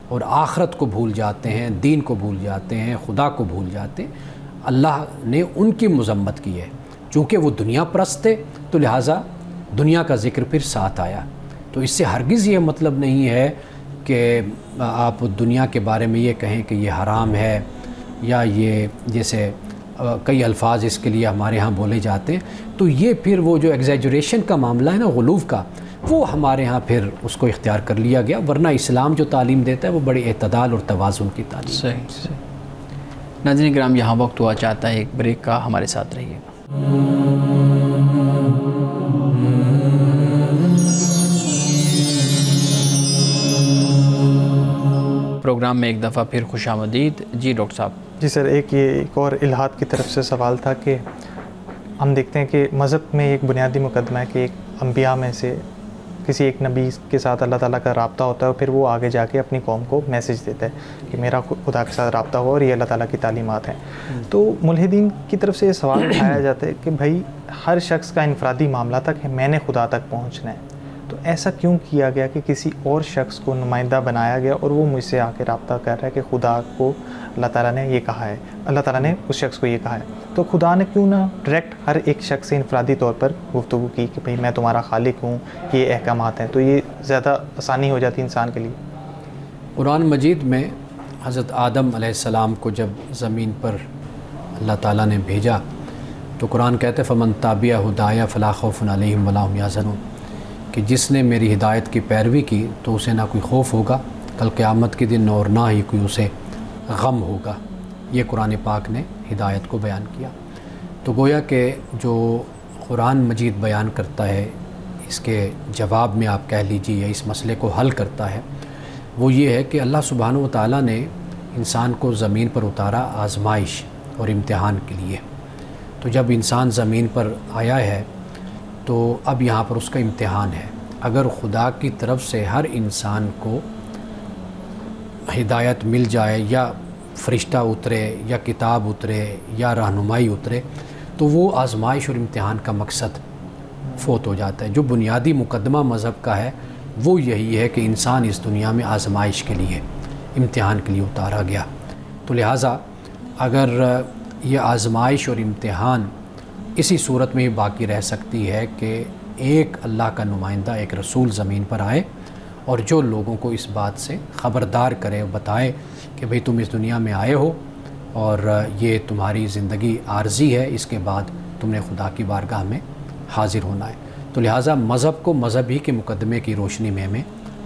اور آخرت کو بھول جاتے ہیں، دین کو بھول جاتے ہیں، خدا کو بھول جاتے ہیں۔ اللہ نے ان کی مذمت کی ہے، چونکہ وہ دنیا پرست تھے تو لہٰذا دنیا کا ذکر پھر ساتھ آیا۔ تو اس سے ہرگز یہ مطلب نہیں ہے کہ آپ دنیا کے بارے میں یہ کہیں کہ یہ حرام ہے یا یہ جیسے کئی الفاظ اس کے لیے ہمارے ہاں بولے جاتے ہیں، تو یہ پھر وہ جو ایگزیجریشن کا معاملہ ہے نا، غلوف کا، وہ ہمارے ہاں پھر اس کو اختیار کر لیا گیا، ورنہ اسلام جو تعلیم دیتا ہے وہ بڑے اعتدال اور توازن کی تعلیم ہے۔ صحیح۔ ناظرین کرام، یہاں وقت ہوا چاہتا ہے ایک بریک کا، ہمارے ساتھ رہیے گا۔ پروگرام میں ایک دفعہ پھر خوش آمدید۔ جی ڈاکٹر صاحب۔ جی سر، ایک اور الہاد کی طرف سے سوال تھا کہ ہم دیکھتے ہیں کہ مذہب میں ایک بنیادی مقدمہ ہے کہ ایک انبیاء میں سے کسی ایک نبی کے ساتھ اللہ تعالیٰ کا رابطہ ہوتا ہے اور پھر وہ آگے جا کے اپنی قوم کو میسج دیتا ہے کہ میرا خدا کے ساتھ رابطہ ہو اور یہ اللہ تعالیٰ کی تعلیمات ہیں۔ تو ملحدین کی طرف سے یہ سوال اٹھایا جاتا ہے کہ بھائی ہر شخص کا انفرادی معاملہ تھا کہ میں نے خدا تک پہنچنا ہے، تو ایسا کیوں کیا گیا کہ کسی اور شخص کو نمائندہ بنایا گیا اور وہ مجھ سے آ کے رابطہ کر رہا ہے کہ خدا کو اللہ تعالیٰ نے یہ کہا ہے، اللہ تعالیٰ نے اس شخص کو یہ کہا ہے، تو خدا نے کیوں نہ ڈائریکٹ ہر ایک شخص سے انفرادی طور پر گفتگو کی کہ بھئی میں تمہارا خالق ہوں، یہ احکامات ہیں، تو یہ زیادہ آسانی ہو جاتی انسان کے لیے۔ قرآن مجید میں حضرت آدم علیہ السلام کو جب زمین پر اللہ تعالیٰ نے بھیجا تو قرآن کہتے فمن تابع ہدایہ فلا خوف علیہم ولا ہم یحزنون، کہ جس نے میری ہدایت کی پیروی کی تو اسے نہ کوئی خوف ہوگا کل قیامت کے دن اور نہ ہی کوئی اسے غم ہوگا۔ یہ قرآن پاک نے ہدایت کو بیان کیا۔ تو گویا کہ جو قرآن مجید بیان کرتا ہے، اس کے جواب میں آپ کہہ لیجیے یا اس مسئلے کو حل کرتا ہے، وہ یہ ہے کہ اللہ سبحانہ و تعالیٰ نے انسان کو زمین پر اتارا آزمائش اور امتحان کے لیے۔ تو جب انسان زمین پر آیا ہے تو اب یہاں پر اس کا امتحان ہے۔ اگر خدا کی طرف سے ہر انسان کو ہدایت مل جائے یا فرشتہ اترے یا کتاب اترے یا رہنمائی اترے تو وہ آزمائش اور امتحان کا مقصد فوت ہو جاتا ہے۔ جو بنیادی مقدمہ مذہب کا ہے وہ یہی ہے کہ انسان اس دنیا میں آزمائش کے لیے، امتحان کے لیے اتارا گیا۔ تو لہٰذا اگر یہ آزمائش اور امتحان اسی صورت میں ہی باقی رہ سکتی ہے کہ ایک اللہ کا نمائندہ، ایک رسول زمین پر آئے اور جو لوگوں کو اس بات سے خبردار کرے، بتائے کہ بھئی تم اس دنیا میں آئے ہو اور یہ تمہاری زندگی عارضی ہے، اس کے بعد تم نے خدا کی بارگاہ میں حاضر ہونا ہے۔ تو لہٰذا مذہب کو مذہب ہی کے مقدمے کی روشنی میں ہمیں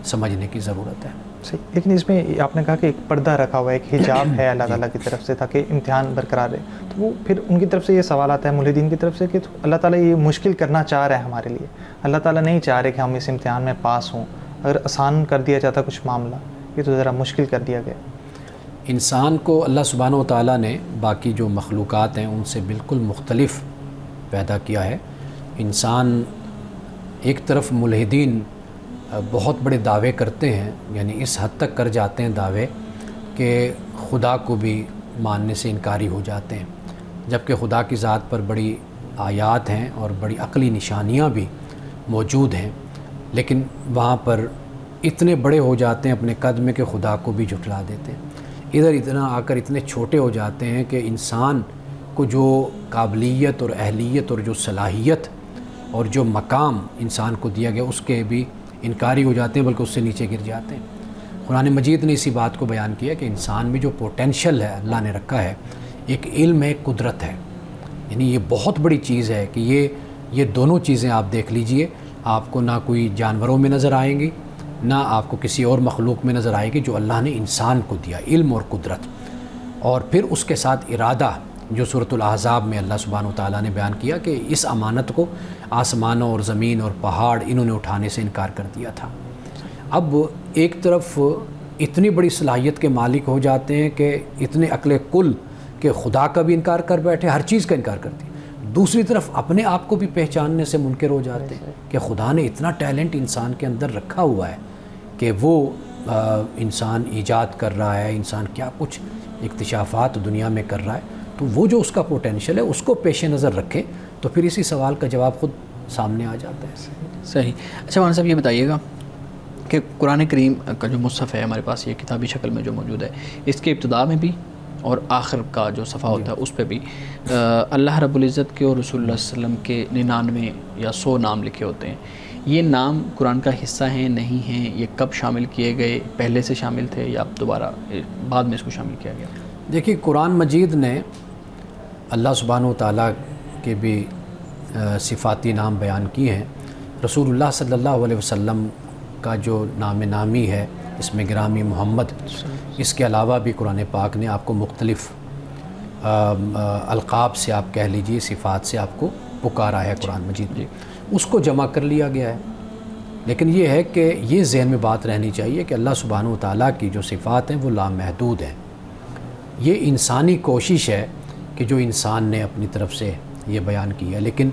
سمجھنے کی ضرورت ہے۔ صحیح، لیکن اس میں آپ نے کہا کہ ایک پردہ رکھا ہوا ہے، ایک حجاب ہے اللہ تعالیٰ کی طرف سے تاکہ امتحان برقرار رہے، تو وہ پھر ان کی طرف سے یہ سوال آتا ہے ملحدین کی طرف سے کہ اللہ تعالیٰ یہ مشکل کرنا چاہ رہا ہے ہمارے لیے، اللہ تعالیٰ نہیں چاہ رہے کہ ہم اس امتحان میں پاس ہوں، اگر آسان کر دیا جاتا کچھ معاملہ، یہ تو ذرا مشکل کر دیا گیا۔ انسان کو اللہ سبحانہ و تعالیٰ نے باقی جو مخلوقات ہیں ان سے بالکل مختلف پیدا کیا ہے۔ انسان ایک طرف ملحدین بہت بڑے دعوے کرتے ہیں، یعنی اس حد تک کر جاتے ہیں دعوے کہ خدا کو بھی ماننے سے انکاری ہو جاتے ہیں، جبکہ خدا کی ذات پر بڑی آیات ہیں اور بڑی عقلی نشانیاں بھی موجود ہیں، لیکن وہاں پر اتنے بڑے ہو جاتے ہیں اپنے قد میں کہ خدا کو بھی جھٹلا دیتے ہیں۔ ادھر اتنا آ کر اتنے چھوٹے ہو جاتے ہیں کہ انسان کو جو قابلیت اور اہلیت اور جو صلاحیت اور جو مقام انسان کو دیا گیا اس کے بھی انکاری ہو جاتے ہیں، بلکہ اس سے نیچے گر جاتے ہیں۔ قرآن مجید نے اسی بات کو بیان کیا کہ انسان میں جو پوٹینشل ہے اللہ نے رکھا ہے، ایک علم ہے، ایک قدرت ہے، یعنی یہ بہت بڑی چیز ہے کہ یہ دونوں چیزیں آپ دیکھ لیجئے، آپ کو نہ کوئی جانوروں میں نظر آئیں گی، نہ آپ کو کسی اور مخلوق میں نظر آئے گی، جو اللہ نے انسان کو دیا علم اور قدرت، اور پھر اس کے ساتھ ارادہ جو سورۃ الاحزاب میں اللہ سبحانہ و تعالیٰ نے بیان کیا کہ اس امانت کو آسمانوں اور زمین اور پہاڑ انہوں نے اٹھانے سے انکار کر دیا تھا۔ اب ایک طرف اتنی بڑی صلاحیت کے مالک ہو جاتے ہیں کہ اتنے عقل کل کہ خدا کا بھی انکار کر بیٹھے، ہر چیز کا انکار کرتے ہیں، دوسری طرف اپنے آپ کو بھی پہچاننے سے منکر ہو جاتے ہیں کہ خدا نے اتنا ٹیلنٹ انسان کے اندر رکھا ہوا ہے کہ وہ انسان ایجاد کر رہا ہے، انسان کیا کچھ اکتشافات دنیا میں کر رہا ہے، تو وہ جو اس کا پوٹینشل ہے اس کو پیش نظر رکھے تو پھر اسی سوال کا جواب خود سامنے آ جاتا ہے۔ صحیح۔ اچھا مولانا صاحب یہ بتائیے گا کہ قرآن کریم کا جو مصحف ہے ہمارے پاس یہ کتابی شکل میں جو موجود ہے، اس کے ابتدا میں بھی اور آخر کا جو صفحہ ہوتا ہے اس پہ بھی اللہ رب العزت کے اور رسول اللہ صلی اللہ علیہ وسلم کے 99 یا 100 نام لکھے ہوتے ہیں۔ یہ نام قرآن کا حصہ ہیں نہیں ہیں؟ یہ کب شامل کیے گئے؟ پہلے سے شامل تھے یا دوبارہ بعد میں اس کو شامل کیا گیا؟ دیکھیے قرآن مجید نے اللہ سبحانہ و تعالیٰ کے بھی صفاتی نام بیان کیے ہیں. رسول اللہ صلی اللہ علیہ وسلم کا جو نام نامی ہے اس میں گرامی محمد، اس کے علاوہ بھی قرآن پاک نے آپ کو مختلف القاب سے آپ کہہ لیجئے، صفات سے آپ کو پکارا ہے قرآن مجید میں، اس کو جمع کر لیا گیا ہے. لیکن یہ ہے کہ یہ ذہن میں بات رہنی چاہیے کہ اللہ سبحانہ و تعالیٰ کی جو صفات ہیں وہ لامحدود ہیں. یہ انسانی کوشش ہے کہ جو انسان نے اپنی طرف سے یہ بیان کیا ہے، لیکن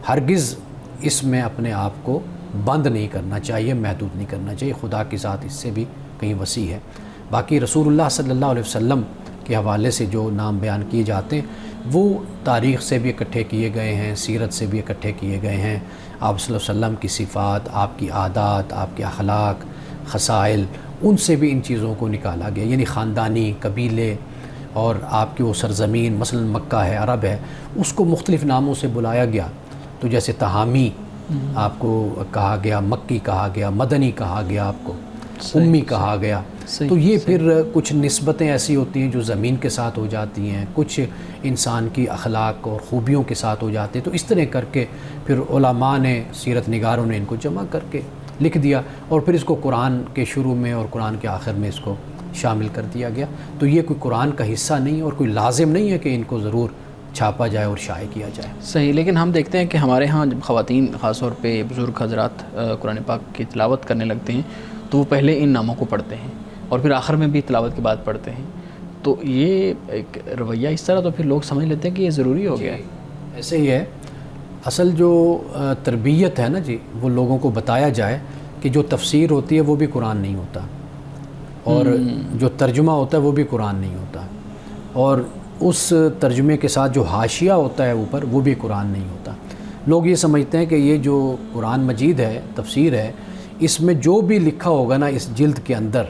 ہرگز اس میں اپنے آپ کو بند نہیں کرنا چاہیے، محدود نہیں کرنا چاہیے. خدا کی ذات اس سے بھی کہیں وسیع ہے. باقی رسول اللہ صلی اللہ علیہ وسلم کے حوالے سے جو نام بیان کیے جاتے ہیں وہ تاریخ سے بھی اکٹھے کیے گئے ہیں، سیرت سے بھی اکٹھے کیے گئے ہیں. آپ صلی اللہ علیہ وسلم کی صفات، آپ کی عادات، آپ کے اخلاق، خصائل، ان سے بھی ان چیزوں کو نکالا گیا. یعنی خاندانی، قبیلے اور آپ کی وہ سرزمین، مثلا مکہ ہے، عرب ہے، اس کو مختلف ناموں سے بلایا گیا. تو جیسے تہامی آپ کو کہا گیا، مکی کہا گیا، مدنی کہا گیا، آپ کو امی کہا گیا. تو یہ پھر کچھ نسبتیں ایسی ہوتی ہیں جو زمین کے ساتھ ہو جاتی ہیں، کچھ انسان کی اخلاق اور خوبیوں کے ساتھ ہو جاتے ہیں. تو اس طرح کر کے پھر علماء نے، سیرت نگاروں نے ان کو جمع کر کے لکھ دیا، اور پھر اس کو قرآن کے شروع میں اور قرآن کے آخر میں اس کو شامل کر دیا گیا. تو یہ کوئی قرآن کا حصہ نہیں اور کوئی لازم نہیں ہے کہ ان کو ضرور چھاپا جائے اور شائع کیا جائے. صحیح. لیکن ہم دیکھتے ہیں کہ ہمارے ہاں جب خواتین خاص طور پہ بزرگ حضرات قرآن پاک کی تلاوت کرنے لگتے ہیں تو وہ پہلے ان ناموں کو پڑھتے ہیں اور پھر آخر میں بھی تلاوت کے بعد پڑھتے ہیں. تو یہ ایک رویہ اس طرح تو پھر لوگ سمجھ لیتے ہیں کہ یہ ضروری ہو گیا ہے. ایسے ہی ہے. اصل جو تربیت ہے نا جی، وہ لوگوں کو بتایا جائے کہ جو تفسیر ہوتی ہے وہ بھی قرآن نہیں ہوتا، اور جو ترجمہ ہوتا ہے وہ بھی قرآن نہیں ہوتا، اور اس ترجمے کے ساتھ جو حاشیہ ہوتا ہے اوپر وہ بھی قرآن نہیں ہوتا. لوگ یہ سمجھتے ہیں کہ یہ جو قرآن مجید ہے، تفسیر ہے، اس میں جو بھی لکھا ہوگا نا اس جلد کے اندر،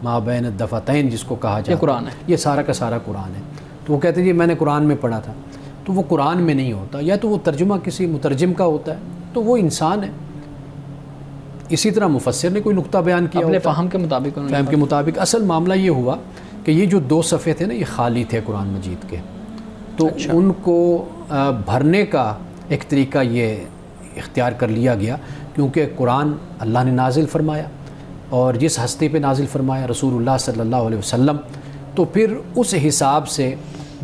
ما بین الدفتین جس کو کہا جاتا ہے، قرآن ہے، یہ سارا کا سارا قرآن ہے. تو وہ کہتے ہیں جی میں نے قرآن میں پڑھا تھا. تو وہ قرآن میں نہیں ہوتا، یا تو وہ ترجمہ کسی مترجم کا ہوتا ہے، تو وہ انسان ہے. اسی طرح مفسر نے کوئی نقطہ بیان کیا اپنے ہوتا ہے، فہم کے مطابق فہم کے مطابق. اصل معاملہ یہ ہوا کہ یہ جو 2 صفحے تھے نا یہ خالی تھے قرآن مجید کے، تو ان کو بھرنے کا ایک طریقہ یہ اختیار کر لیا گیا، کیونکہ قرآن اللہ نے نازل فرمایا اور جس ہستی پہ نازل فرمایا رسول اللہ صلی اللہ علیہ وسلم، تو پھر اس حساب سے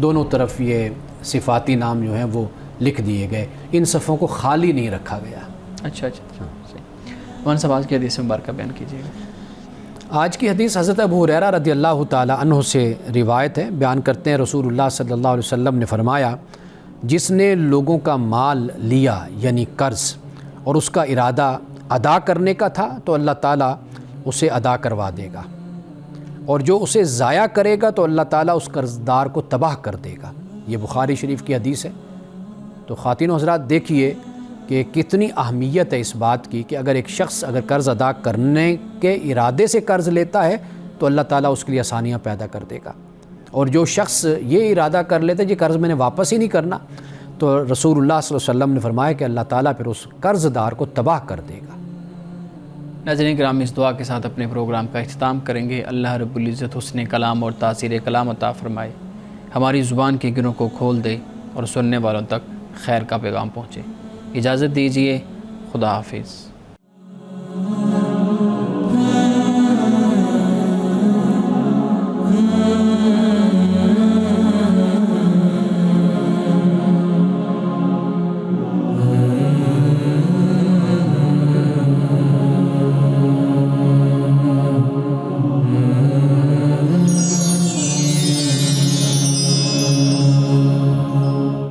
دونوں طرف یہ صفاتی نام جو ہیں وہ لکھ دیے گئے. ان صفحوں کو خالی نہیں رکھا گیا. اچھا. مولانا صاحب آج کی حدیث مبارکہ بیان کیجیے گا. آج کی حدیث حضرت ابو ہریرہ رضی اللہ تعالی عنہ سے روایت ہے. بیان کرتے ہیں رسول اللہ صلی اللہ علیہ وسلم نے فرمایا، جس نے لوگوں کا مال لیا یعنی قرض اور اس کا ارادہ ادا کرنے کا تھا تو اللہ تعالیٰ اسے ادا کروا دے گا، اور جو اسے ضائع کرے گا تو اللہ تعالیٰ اس قرض دار کو تباہ کر دے گا. یہ بخاری شریف کی حدیث ہے. تو خواتین و حضرات دیکھیے کہ کتنی اہمیت ہے اس بات کی کہ اگر ایک شخص اگر قرض ادا کرنے کے ارادے سے قرض لیتا ہے تو اللہ تعالیٰ اس کے لیے آسانیاں پیدا کر دے گا، اور جو شخص یہ ارادہ کر لیتا ہے کہ قرض میں نے واپس ہی نہیں کرنا، تو رسول اللہ صلی اللہ علیہ وسلم نے فرمایا کہ اللہ تعالیٰ پھر اس قرض دار کو تباہ کر دے گا. ناظرین کرام، اس دعا کے ساتھ اپنے پروگرام کا اختتام کریں گے. اللہ رب العزت حسن کلام اور تاثیر کلام عطا فرمائے، ہماری زبان کے گروں کو کھول دے اور سننے والوں تک خیر کا پیغام پہنچے. اجازت دیجیے. خدا حافظ.